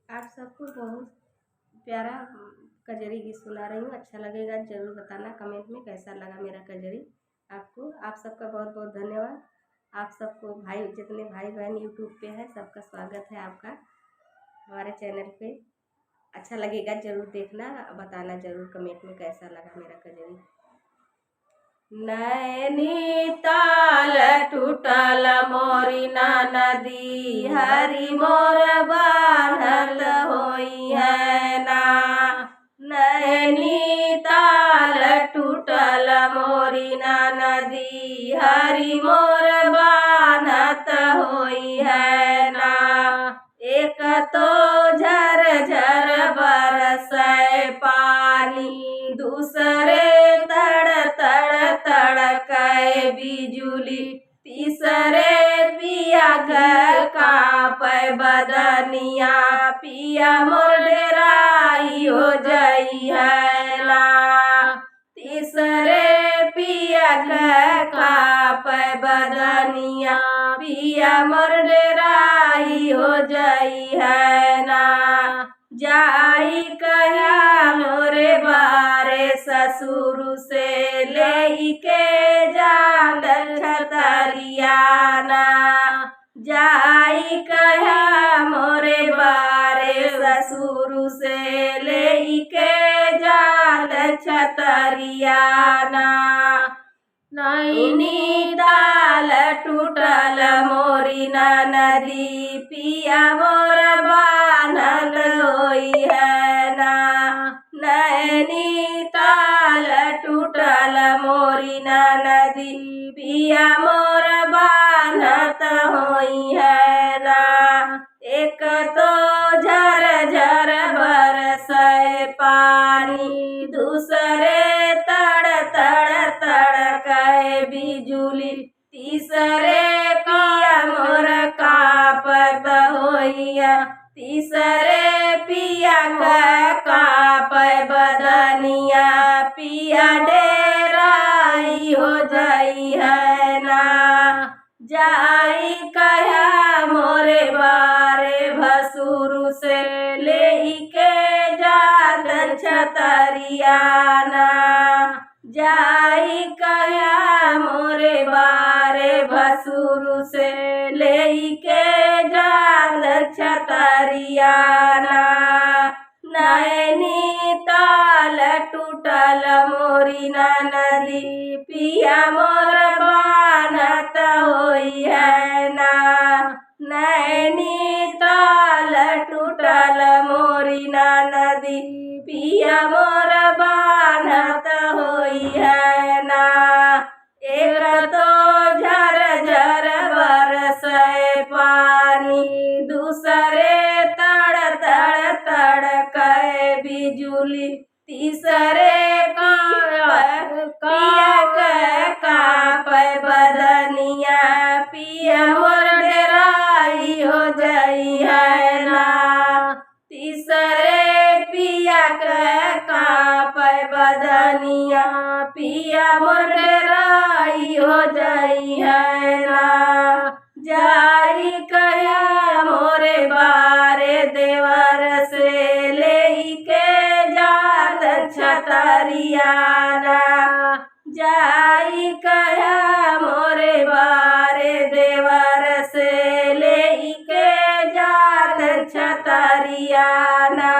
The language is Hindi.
आप सबको बहुत प्यारा कजरी गीत सुना रही हूँ। अच्छा लगेगा ज़रूर बताना कमेंट में कैसा लगा मेरा कजरी आपको। आप सबका बहुत बहुत धन्यवाद। आप सबको भाई जितने भाई बहन यूट्यूब पे है सबका स्वागत है आपका हमारे चैनल पे। अच्छा लगेगा ज़रूर देखना, बताना ज़रूर कमेंट में कैसा लगा मेरा कजरी। नैनीताल टूटल मोरी नदी, हरि मोर बान्हल होई है ना। नैनीताल टूटल मोरी नदी, हरि मोर बान्हत होई है ना। एक तो झर झर बरसै पानी, दूसरे तड़ तड़ तड़कै बिजुली, तीसरे पिया घर कांपै बदनिया, पिया मोर डेराई हो जाई है ना। तीसरे पिया घर कांपै बदनिया, पिया मोर डेराई हो जाई है ना। जाई कहा मोरे बारे ससुर से, लेके जाल छतरियाना। जाई कहा मोरे बारे ससुर से, लेके जाल छतरियाना। नैनीताल टूटल मोरी नदी, पिया मोर बान्हल होई है ना। नैनीताल टूटल मोरी नदी, पिया मोर बान्हत होई है ना। एक तो झर झर बरसै पानी, दूसरे तड़ तड़ तड़कै बिजुली, तीसरे पिया मोर कांपत होइया, तीसरे पिया कांपै बदनिया, पिया डेराई हो जाई है ना। जाई कहा मोरे बारे भसुर से, लेके जाल छतरियाना। जाई कहा मोरे बारे भसुर से, लेके जाल छतरियाना। नैनीताल टूटल मोरी नदी, पिया मोर बान्हत होई है ना। नैनीताल टूटल मोरी नदी, पिया मोर बान्हत होई है ना। एक तो झर झर बरसै पानी, दूसरे तड़ तड़ तड़कै बिजुली, तीसरे पिया कांपै बदनिया, पिया मोर डेराई हो जाई है ना। तीसरे पिया कांपै बदनिया, पिया मोर डेराई हो जाई है ना। जाई कहा मोरे बारे देवर से, लेके जाल छतरियाना। जाई कहा मोरे बारे देवर से, लेके जाल छतरियाना।